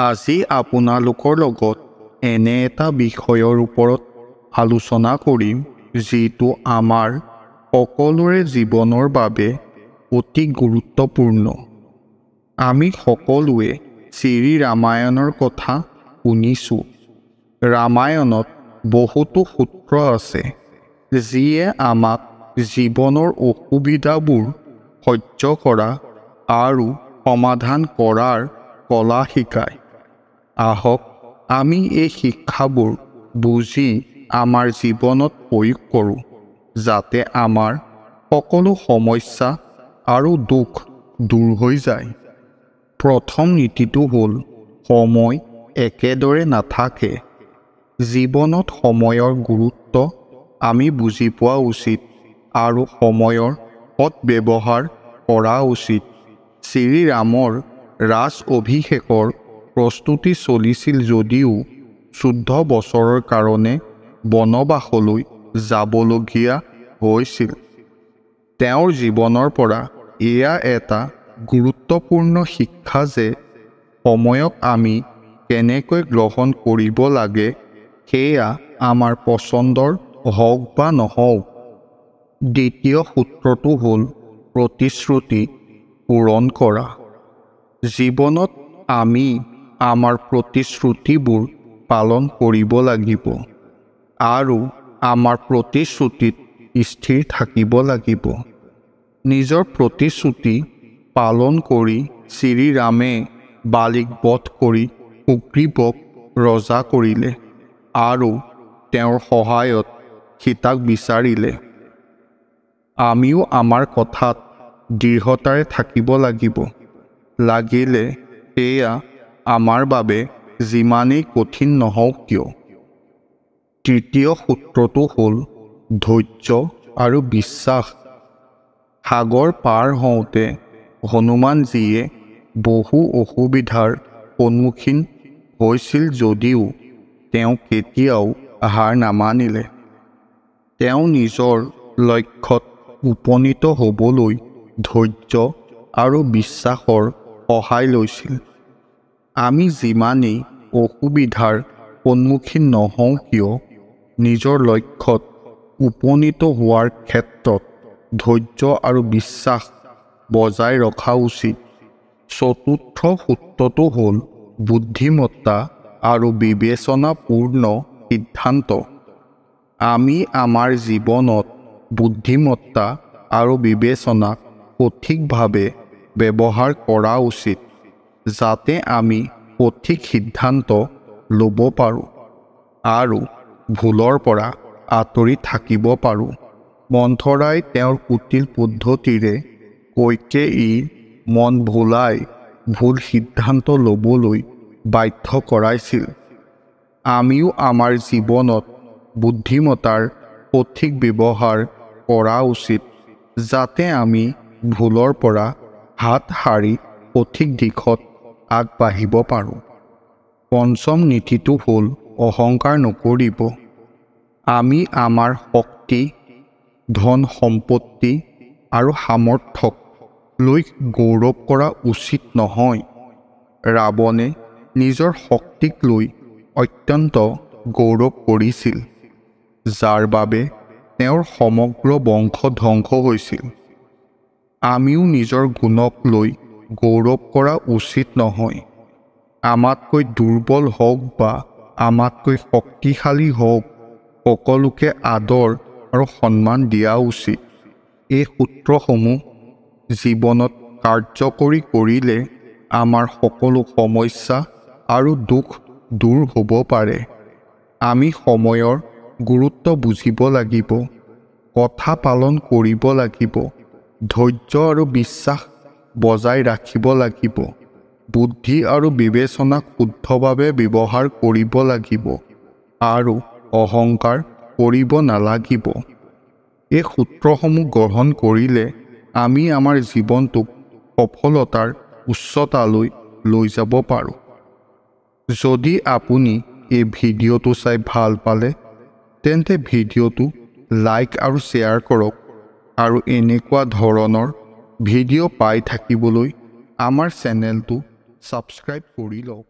আজি আপোনালোকৰ লগত এনে এটা বিষয়ৰ ওপৰত আলোচনা কৰিম যিটো আমাৰ সকলোৰে জীৱনৰ বাবে অতি গুৰুত্বপূৰ্ণ। আমি সকলোৱে শ্ৰী ৰামায়ণৰ কথা শুনিছোঁ। ৰামায়ণত বহুতো সূত্ৰ আছে যিয়ে আমাক জীৱনৰ অসুবিধাবোৰ সহ্য কৰা আৰু সমাধান কৰাৰ কলা শিকায়। আহক আমি এই শিক্ষাবোৰ বুজি আমাৰ জীৱনত প্ৰয়োগ কৰোঁ, যাতে আমাৰ সকলো সমস্যা আৰু দুখ দূৰ হৈ যায়। প্ৰথম নীতিটো হ'ল সময় একেদৰে নাথাকে। জীৱনত সময়ৰ গুৰুত্ব আমি বুজি পোৱা উচিত আৰু সময়ৰ সৎব্যৱহাৰ কৰা উচিত। শ্ৰীৰামৰ ৰাজ অভিষেকৰ প্ৰস্তুতি চলিছিল যদিও 14 বছৰৰ কাৰণে বনবাসলৈ যাবলগীয়া হৈছিল। তেওঁৰ জীৱনৰ পৰা এয়া এটা গুৰুত্বপূৰ্ণ শিক্ষা যে সময়ক আমি কেনেকৈ গ্ৰহণ কৰিব লাগে, সেয়া আমাৰ পচন্দৰ হওক বা নহওক। দ্বিতীয় সূত্ৰটো হ'ল প্ৰতিশ্ৰুতি পূৰণ কৰা। জীৱনত আমি আমাৰ প্ৰতিশ্ৰুতিবোৰ পালন কৰিব লাগিব আৰু আমাৰ প্ৰতিশ্ৰুতিত স্থিৰ থাকিব লাগিব। নিজৰ প্ৰতিশ্ৰুতি পালন কৰি শ্ৰীৰামে বালিক বধ কৰি সুগ্ৰীৱক ৰজা কৰিলে আৰু তেওঁৰ সহায়ত সীতাক বিচাৰিলে। আমিও আমাৰ কথাত দৃঢ়তাৰে থাকিব লাগিব, লাগিলে সেয়া আমাৰ বাবে যিমানেই কঠিন নহওক কিয়। তৃতীয় সূত্ৰটো হ'ল ধৈৰ্য আৰু বিশ্বাস। সাগৰ পাৰ হওঁতে হনুমানজীয়ে বহু অসুবিধাৰ সন্মুখীন হৈছিল যদিও তেওঁ কেতিয়াও হাৰ নামানিলে। তেওঁ নিজৰ লক্ষ্যত উপনীত হ'বলৈ ধৈৰ্য আৰু বিশ্বাসৰ সহায় লৈছিল। আমি যিমানেই অসুবিধাৰ সন্মুখীন নহওঁ কিয়, নিজৰ লক্ষ্যত উপনীত হোৱাৰ ক্ষেত্ৰত ধৈৰ্য আৰু বিশ্বাস বজাই ৰখা উচিত। চতুৰ্থ সূত্ৰটো হ'ল বুদ্ধিমত্তা আৰু বিবেচনাপূৰ্ণ সিদ্ধান্ত। আমি আমাৰ জীৱনত বুদ্ধিমত্তা আৰু বিবেচনাক সঠিকভাৱে ব্যৱহাৰ কৰা উচিত, যাতে আমি সঠিক সিদ্ধান্ত ল'ব পাৰোঁ আৰু ভুলৰ পৰা আঁতৰি থাকিব পাৰোঁ। মন্থৰাই তেওঁৰ কুটিল পদ্ধতিৰে কইকেয়ীৰ মন ভুলাই ভুল সিদ্ধান্ত ল'বলৈ বাধ্য কৰাইছিল। আমিও আমাৰ জীৱনত বুদ্ধিমত্তাৰ সঠিক ব্যৱহাৰ কৰা উচিত, যাতে আমি ভুলৰ পৰা হাত সাৰি সঠিক দিশত আগবাঢ়িব পাৰোঁ। পঞ্চম নীতিটো হ'ল অহংকাৰ নকৰিব। আমি আমাৰ শক্তি, ধন সম্পত্তি আৰু সামৰ্থ্যক লৈ গৌৰৱ কৰা উচিত নহয়। ৰাৱণে নিজৰ শক্তিক লৈ অত্যন্ত গৌৰৱ কৰিছিল, যাৰ বাবে তেওঁৰ সমগ্ৰ বংশ ধ্বংস হৈছিল। আমিও নিজৰ গুণক লৈ গৌৰৱ কৰা উচিত নহয়। আমাতকৈ দুৰ্বল হওক বা আমাতকৈ শক্তিশালী হওক, সকলোকে আদৰ আৰু সন্মান দিয়া উচিত। এই সূত্ৰসমূহ জীৱনত কাৰ্যকৰী কৰিলে আমাৰ সকলো সমস্যা আৰু দুখ দূৰ হ'ব পাৰে। আমি সময়ৰ গুৰুত্ব বুজিব লাগিব, কথা পালন কৰিব লাগিব, ধৈৰ্য আৰু বিশ্বাস বজাই ৰাখিব লাগিব, বুদ্ধি আৰু বিবেচনাক শুদ্ধভাৱে ব্যৱহাৰ কৰিব লাগিব আৰু অহংকাৰ কৰিব নালাগিব। এই সূত্ৰসমূহ গ্ৰহণ কৰিলে আমি আমাৰ জীৱনটোক সফলতাৰ উচ্চতালৈ লৈ যাব পাৰোঁ। যদি আপুনি এই ভিডিঅ'টো চাই ভাল পালে, তেন্তে ভিডিঅ'টো লাইক আৰু শ্বেয়াৰ কৰক আৰু এনেকুৱা ধৰণৰ ভিডিঅ' পাই থাকিবলৈ আমাৰ চেনেলটো ছাবস্ক্ৰাইব কৰি লওক।